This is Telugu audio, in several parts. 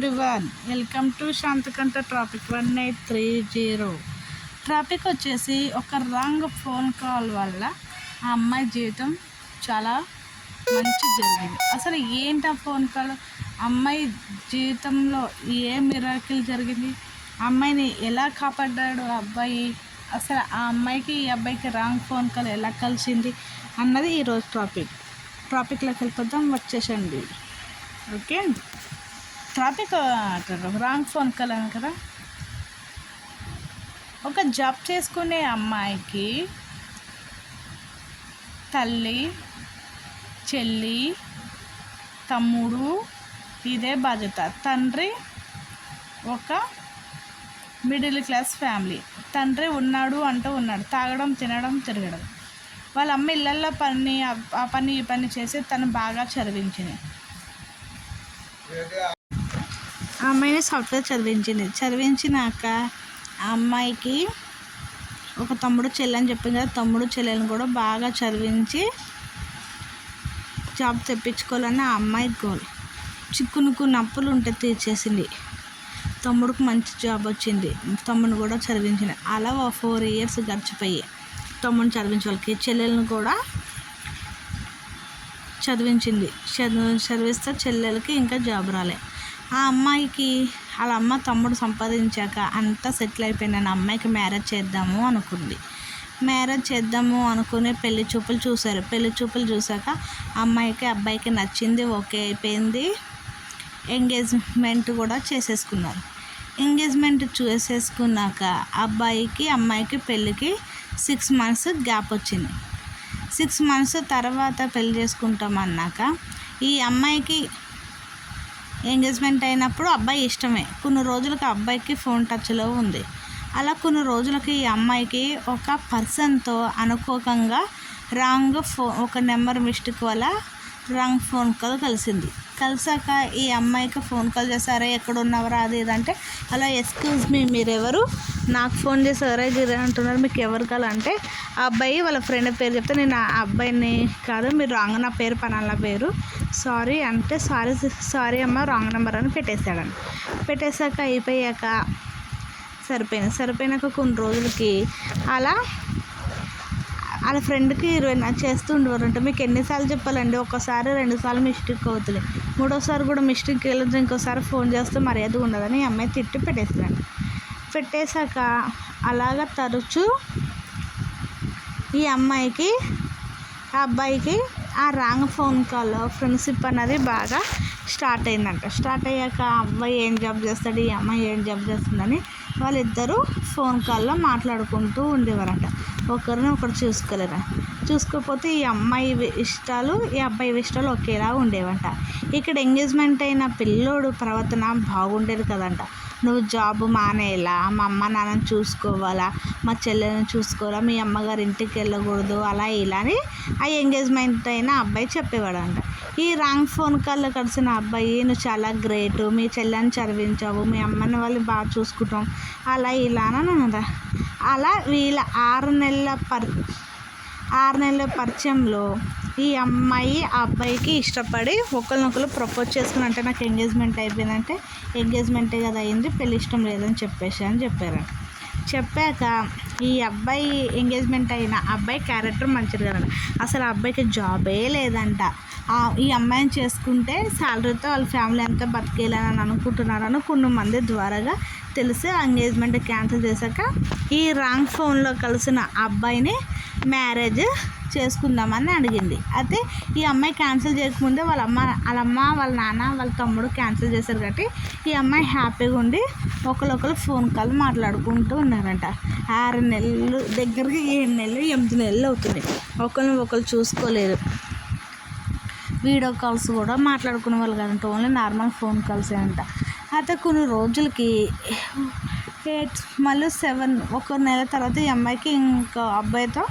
Everyone, welcome to Shanthakantha traffic 1830. Traffic వచ్చేసి ఒక రాంగ్ ఫోన్ కాల్ వల్ల ఆ అమ్మాయి జీవితం చాలా మంచి జరిగింది. అసలు ఏంటి ఆ ఫోన్ కాల్? అమ్మాయి జీవితంలో ఏ మిరాకిల్ జరిగింది? అమ్మాయిని ఎలా కాపాడ్డాడు ఆ అబ్బాయి? అసలు ఆ అమ్మాయికి ఈ అబ్బాయికి రాంగ్ ఫోన్ కాల్ ఎలా కలిసింది అన్నది ఈరోజు టాపిక్లోకి వెళ్ళిపోతాం. వచ్చేసండి. Okay, traffic wrong phone call అని కదా. ఒక జాబ్ చేసుకునే అమ్మాయికి తల్లి, చెల్లి, తమ్ముడు ఇదే బాధ్యత. తండ్రి ఒక మిడిల్ క్లాస్ ఫ్యామిలీ. తండ్రి ఉన్నాడు, తాగడం, తినడం, తిరగడం. వాళ్ళ అమ్మ ఇళ్ళల్లో ఆ పని ఈ పని చేసి తను బాగా చదివించింది. ఆ అమ్మాయిని సాఫ్ట్వేర్ చదివించినాక ఆ అమ్మాయికి ఒక తమ్ముడు, చెల్లి అని చెప్పింది కదా. తమ్ముడు, చెల్లెలను కూడా బాగా చదివించి జాబ్ తెప్పించుకోవాలని ఆ అమ్మాయి గోల్. చిక్కునుకున్న అప్పులు ఉంటే తీర్చేసింది. తమ్ముడికి మంచి జాబ్ వచ్చింది. తమ్ముడిని కూడా చదివించింది. అలా 4 years గడిచిపోయి తమ్ముడిని చదివించే వాళ్ళకి చెల్లెలను కూడా చదివిస్తే చెల్లెలకి ఇంకా జాబ్ రాలే. ఆ అమ్మాయికి వాళ్ళ అమ్మ తమ్ముడు సంపాదించాక అంతా సెటిల్ అయిపోయిందని అమ్మాయికి మ్యారేజ్ చేద్దాము అనుకుని పెళ్లి చూపులు చూశారు. పెళ్లి చూపులు చూశాక అమ్మాయికి అబ్బాయికి నచ్చింది, ఓకే అయిపోయింది. ఎంగేజ్మెంట్ కూడా చేసేసుకున్నారు. ఎంగేజ్మెంట్ చేసేసుకున్నాక అబ్బాయికి అమ్మాయికి పెళ్ళికి 6 months గ్యాప్ వచ్చింది. 6 months తర్వాత పెళ్లి చేసుకుంటామన్నాక ఈ అమ్మాయికి ఎంగేజ్మెంట్ అయినప్పుడు అబ్బాయి ఇష్టమే. కొన్ని రోజులకి అబ్బాయికి ఫోన్ టచ్లో ఉంది. అలా కొన్ని రోజులకి ఈ అమ్మాయికి ఒక పర్సన్తో అనుకోకంగా ఒక నెంబర్ మిస్టేక్ వల్ల రాంగ్ ఫోన్ కాల్ కలిసింది. కలిసాక ఈ అమ్మాయికి ఫోన్ కాల్ చేశారే, ఎక్కడ ఉన్నవరా అది ఇదంటే, అలా ఎక్స్క్యూజ్ మీ, మీరెవరు? నాకు ఫోన్ చేసారా గిరి అంటున్నారు, మీకు ఎవరు కావాలంటే ఆ అబ్బాయి వాళ్ళ ఫ్రెండ్ పేరు చెప్తే, నేను ఆ అబ్బాయిని కాదు, మీరు రాంగ్, నా పేరు పనాల పేరు, సారీ అంటే సారీ అమ్మ, రాంగ్ నెంబర్ అని పెట్టేశాక అయిపోయాక సరిపోయినాక కొన్ని రోజులకి వాళ్ళ ఫ్రెండ్కి 20 చేస్తూ ఉండేవారంట. మీకు ఎన్నిసార్లు చెప్పాలండి? ఒకసారి 2 సార్లు మిస్టేక్ అవుతుంది, 3వసారి కూడా మిస్టేక్ వెళ్ళదు, ఇంకోసారి ఫోన్ చేస్తే మర్యాద ఉండదని ఈ అమ్మాయి తిట్టి పెట్టేశాక అలాగా తరచూ ఈ అమ్మాయికి ఆ అబ్బాయికి ఆ రాంగ్ ఫోన్ కాల్ ఫ్రెండ్షిప్ అన్నది బాగా స్టార్ట్ అయిందంట. స్టార్ట్ అయ్యాక ఆ అబ్బాయి ఏం జాబ్ చేస్తాడు, ఈ అమ్మాయి ఏం జాబ్ చేస్తుందని వాళ్ళిద్దరూ ఫోన్ కాల్లో మాట్లాడుకుంటూ ఉండేవారంట. ఒకరిని ఒకరు చూసుకోకపోతే ఈ అమ్మాయి ఇష్టాలు ఈ అబ్బాయి ఇష్టాలు ఒకేలా ఉండేవంట. ఇక్కడ ఎంగేజ్మెంట్ అయిన పిల్లోడు ప్రవర్తన బాగుండేది కదంట. నువ్వు జాబ్ మానేయాలా, మా అమ్మ నాన్నని చూసుకోవాలా, మా చెల్లెని చూసుకోవాలా, మీ అమ్మగారి ఇంటికి వెళ్ళకూడదు, అలా ఇలా అని ఆ ఎంగేజ్మెంట్ అయిన అబ్బాయి చెప్పేవాడంట. ఈ రాంగ్ ఫోన్ కాల్లో కలిసిన అబ్బాయి, నువ్వు చాలా గ్రేటు, మీ చెల్లెని చదివించావు, మీ అమ్మని వాళ్ళు బాగా చూసుకుంటాం, అలా ఇలా అని అన్నదా. అలా వీళ్ళ 6 నెలల పరిచయంలో ఈ అమ్మాయి ఆ అబ్బాయికి ఇష్టపడి ఒకరినొకరు ప్రపోజ్ చేసుకుని, అంటే నాకు ఎంగేజ్మెంట్ అయిపోయిందంటే, ఎంగేజ్మెంటే కదా అయింది, పెళ్ళి ఇష్టం లేదని చెప్పారు. చెప్పాక ఈ అబ్బాయి ఎంగేజ్మెంట్ అయిన అబ్బాయి క్యారెక్టర్ మంచిది కదంట. అసలు ఆ అబ్బాయికి జాబే లేదంట. ఈ అమ్మాయిని చేసుకుంటే శాలరీతో వాళ్ళ ఫ్యామిలీ అంతా బతికేయాలని అనుకుంటున్నారని కొంతమంది ద్వారాగా తెలిసి ఎంగేజ్మెంట్ క్యాన్సిల్ చేశాక ఈ రాంగ్ ఫోన్లో కలిసిన అబ్బాయిని మ్యారేజ్ చేసుకుందామని అడిగింది. అయితే ఈ అమ్మాయి క్యాన్సిల్ చేయకముందే వాళ్ళ అమ్మ, వాళ్ళ నాన్న, వాళ్ళ తమ్ముడు క్యాన్సిల్ చేశారు కాబట్టి ఈ అమ్మాయి హ్యాపీగా ఉండి ఒకరికొకరు ఫోన్ కాల్ మాట్లాడుకుంటూ ఉన్నారంట. 6 నెలలు దగ్గరికి 7 నెలలు 8 నెలలు అవుతుంది. ఒకరు చూసుకోలేదు. వీడియో కాల్స్ కూడా మాట్లాడుకునే వాళ్ళు కదంట, ఓన్లీ నార్మల్ ఫోన్ కాల్సే అంట. అయితే కొన్ని రోజులకి మళ్ళీ 1 నెల తర్వాత ఈ అమ్మాయికి ఇంకో అబ్బాయితో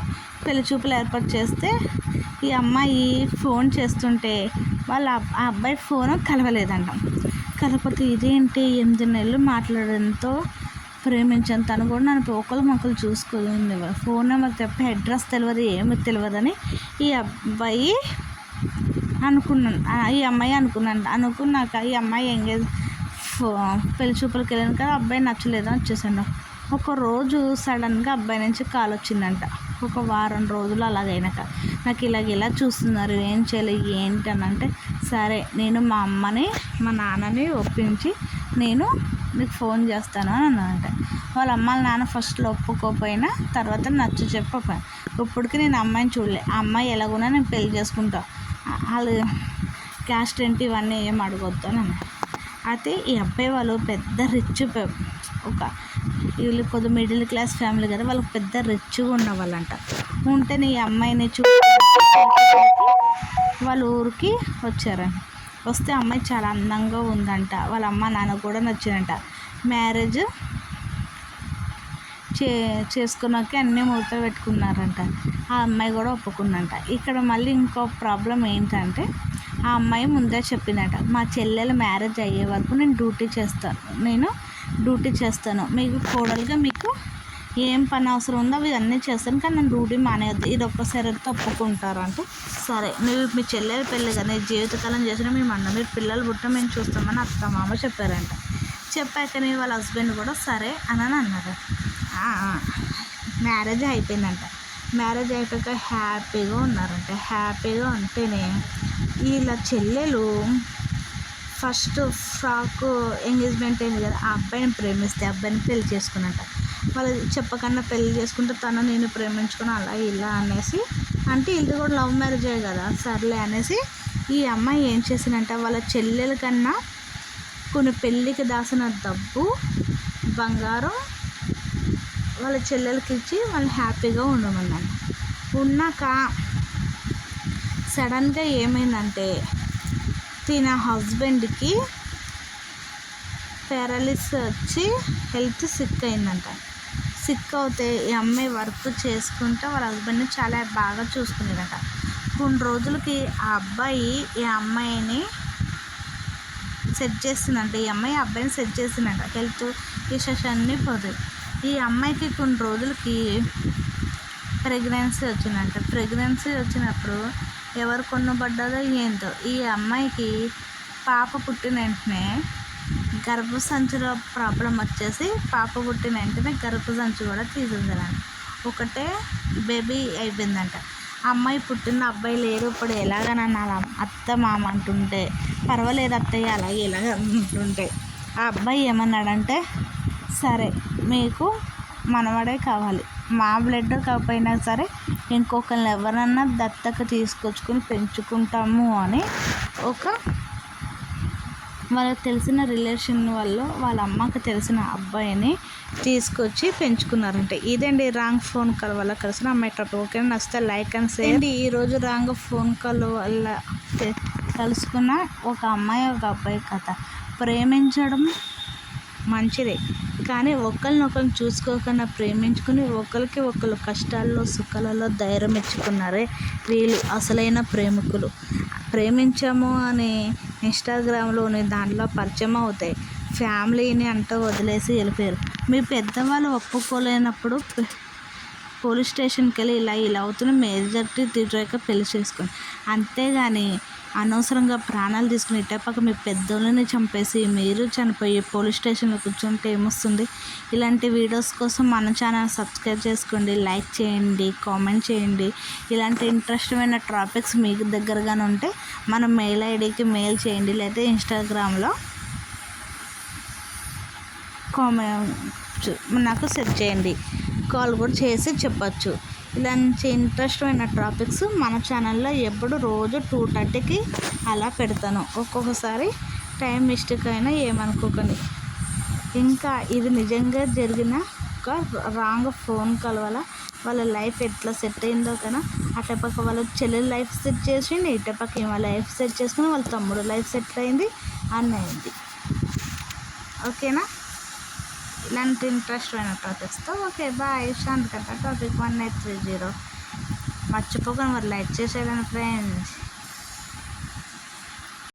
పెళ్లి చూపులు ఏర్పాటు చేస్తే ఈ అమ్మాయి ఫోన్ చేస్తుంటే వాళ్ళ ఆ అబ్బాయి ఫోను కలవలేదంట. కలకపోతే ఇదేంటి, 8 నెలలు మాట్లాడడంతో ప్రేమించాను, తను కూడా నన్ను ఒకరు చూసుకోలేదు, ఫోన్ నెంబర్ తప్ప అడ్రస్ తెలియదు, ఏమి తెలియదని ఈ అమ్మాయి అనుకున్నాక ఈ అమ్మాయి పెళ్లి చూపులకు వెళ్ళాను కదా, అబ్బాయి నచ్చలేదు వచ్చేసాను. ఒకరోజు సడన్గా అబ్బాయి నుంచి కాల్ వచ్చిందంట. ఒక వారం రోజులు అలాగైనాక నాకు ఇలా చూస్తున్నారు, ఏం చేయాలి ఏంటి అని అంటే, సరే నేను మా అమ్మని మా నాన్నని ఒప్పించి నేను నీకు ఫోన్ చేస్తాను అని అన్నానంట. వాళ్ళ అమ్మ నాన్న ఫస్ట్లో ఒప్పుకోకపోయినా తర్వాత నచ్చ చెప్పకపోయినా ఇప్పటికి నేను అమ్మాయిని చూడలే. ఆ అమ్మాయి ఎలాగున్నా నేను పెళ్లి చేసుకుంటా, వాళ్ళు క్యాస్ట్ ఏంటి ఇవన్నీ ఏం అడగొద్దు అని అన్నారు. అయితే ఈ అబ్బాయి వాళ్ళు పెద్ద రిచ్, ఒక వీళ్ళు కొద్ది మిడిల్ క్లాస్ ఫ్యామిలీ కదా, వాళ్ళకి పెద్ద రిచ్గా ఉన్న వాళ్ళంట. ఉంటేనే ఈ అమ్మాయిని వాళ్ళ ఊరికి వచ్చారంట. వస్తే అమ్మాయి చాలా అందంగా ఉందంట. వాళ్ళ అమ్మ నాన్న కూడా నచ్చినంట. మ్యారేజ్ చేసుకున్నాక అన్నీ ముహూర్తం పెట్టుకున్నారంట. ఆ అమ్మాయి కూడా ఒప్పుకుందంట. ఇక్కడ మళ్ళీ ఇంకో ప్రాబ్లం ఏంటంటే, ఆ అమ్మాయి ముందే చెప్పిందంట, మా చెల్లెల మ్యారేజ్ అయ్యే వరకు నేను డ్యూటీ చేస్తాను, మీకు కోడలుగా మీకు ఏం పని అవసరం ఉందో అవి అన్నీ చేస్తాను, కానీ నేను డ్యూటీ మానేయద్దు, ఇది ఒక్కసారి ఒప్పుకుంటారంటే, సరే నువ్వు మీ చెల్లెల పెళ్ళి కదా, నీ జీవితకాలం చేసిన మేము మీరు పిల్లలు పుట్ట మేము చూస్తామని అత్త మామ చెప్పారంట. చెప్పాకనే వాళ్ళ హస్బెండ్ కూడా సరే అని అన్నారు. మ్యారేజ్ అయిపోయిందంట. మ్యారేజ్ అయిపోయాక హ్యాపీగా ఉన్నారంట. హ్యాపీగా ఉంటేనే వీళ్ళ చెల్లెలు ఫస్ట్ ఫ్రాక్ ఎంగేజ్మెంట్ అయింది కదా, ఆ అబ్బాయిని ప్రేమిస్తే అబ్బాయిని పెళ్లి చేసుకున్నట్ట. వాళ్ళు చెప్పకన్నా పెళ్లి చేసుకుంటే తను నేను ప్రేమించుకుని అలా ఇలా అనేసి అంటే ఇది కూడా లవ్ మ్యారేజే కదా, సర్లే అనేసి ఈ అమ్మాయి ఏం చేసిందంట, వాళ్ళ చెల్లెల కన్నా కొన్ని పెళ్ళికి దాసిన డబ్బు బంగారం వాళ్ళ చెల్లెలకి ఇచ్చి వాళ్ళు హ్యాపీగా ఉండమన్నాను. ఉన్నాక సడన్గా ఏమైందంటే, తిన హస్బెండ్కి పారాలిసిస్ వచ్చి హెల్త్ సిక్ అయిందంట. సిక్ అవుతే ఈ అమ్మాయి వర్క్ చేసుకుంటే వాళ్ళ హస్బెండ్ని చాలా బాగా చూసుకునేదంట. కొన్ని రోజులకి ఆ అబ్బాయి ఈ అమ్మాయిని సెట్ చేస్తుందంట. ఈ అమ్మాయి అబ్బాయిని సెట్ చేసిందంట. హెల్త్ ఇష్యూస్ అన్నీ పోతాయి. ఈ అమ్మాయికి కొన్ని రోజులకి ప్రెగ్నెన్సీ వచ్చిందంట. ప్రెగ్నెన్సీ వచ్చినప్పుడు ఎవరు కొనబడ్డదో ఏంటో ఈ అమ్మాయికి పాప పుట్టిన వెంటనే గర్భసంచిలో ప్రాబ్లం వచ్చేసి పాప పుట్టిన వెంటనే గర్భసంచి కూడా తీసేసారంట. ఒకటే బేబీ అయిపోయిందంట. అమ్మాయి పుట్టిన అబ్బాయి లేరు, ఇప్పుడు ఎలాగనన్నా అత్త మామ అంటుంటే పర్వాలేదు అత్తయ్య అలాగే ఇలాగ అంటుంటే ఆ అబ్బాయి ఏమన్నాడంటే, సరే మీకు మనవడే కావాలి, మా బ్లడ్ కాకపోయినా సరే ఇంకొకరిని ఎవరన్నా దత్తక తీసుకొచ్చుకొని పెంచుకుంటాము అని ఒక వాళ్ళకి తెలిసిన రిలేషన్ వల్ల వాళ్ళ అమ్మకి తెలిసిన అబ్బాయిని తీసుకొచ్చి పెంచుకున్నారంటే. ఇదండి రాంగ్ ఫోన్ కాల్ వల్ల కలిసిన అమ్మాయి టాపిక్. ఓకే, నచ్చితే లైక్ అండ్ షేర్. ఈరోజు రాంగ్ ఫోన్ కాల్ వల్ల కలుసుకున్న ఒక అమ్మాయి ఒక అబ్బాయి కథ. ప్రేమించడం మంచిదే, కానీ ఒకరినొకరిని చూసుకోకుండా ప్రేమించుకుని ఒకరికి ఒకరు కష్టాల్లో సుఖాలలో ధైర్యం ఇచ్చుకున్నారే వీళ్ళు అసలైన ప్రేమికులు. ప్రేమించాము అని ఇన్స్టాగ్రామ్లోని దాంట్లో పరిచయం అవుతాయి, ఫ్యామిలీని అంటూ వదిలేసి వెళ్ళిపోయారు. మీ పెద్దవాళ్ళు ఒప్పుకోలేనప్పుడు పోలీస్ స్టేషన్కి వెళ్ళి ఇలా అవుతున్న మేజర్టీ తీర్చాక పెళ్లి చేసుకోండి. అంతేగాని అనవసరంగా ప్రాణాలు తీసుకుని ఇటపక్క మీ పెద్దోళ్ళని చంపేసి మీరు చనిపోయి పోలీస్ స్టేషన్లో కూర్చుంటే ఏమొస్తుంది? ఇలాంటి వీడియోస్ కోసం మన ఛానల్ సబ్స్క్రైబ్ చేసుకోండి, లైక్ చేయండి, కామెంట్ చేయండి. ఇలాంటి ఇంట్రెస్టమైన టాపిక్స్ మీకు దగ్గరగానే ఉంటే మన మెయిల్ ఐడికి మెయిల్ చేయండి, లేకపోతే ఇన్స్టాగ్రామ్లో నాకు సెర్చ్ చేయండి, కాల్ కూడా చేసి చెప్పచ్చు. ఇలాంటి ఇంట్రెస్టమైన టాపిక్స్ మన ఛానల్లో ఎప్పుడు రోజు 2:30కి అలా పెడతాను. ఒక్కొక్కసారి టైం మిస్టేక్ అయినా ఏమనుకోకండి. ఇంకా ఇది నిజంగా జరిగిన ఒక రాంగ్ ఫోన్ కాల్ వల్ల వాళ్ళ లైఫ్ ఎట్లా సెట్ అయిందో కదా, అటుపక్క వాళ్ళ చెల్లెలు లైఫ్ సెట్ చేసిండి, ఇటుపక్క ఏమో లైఫ్ సెట్ చేసుకుని వాళ్ళ తమ్ముడు లైఫ్ సెట్ అయింది అన్నది. ఓకేనా? ఇలాంటి ఇంట్రెస్టమైన టాపిక్స్తో ఓకే బాయ్. శాంతి కథ టాపిక్ 1930. మర్చిపోకుండా మరి లైక్ చేసేయాలని ఫ్రెండ్స్.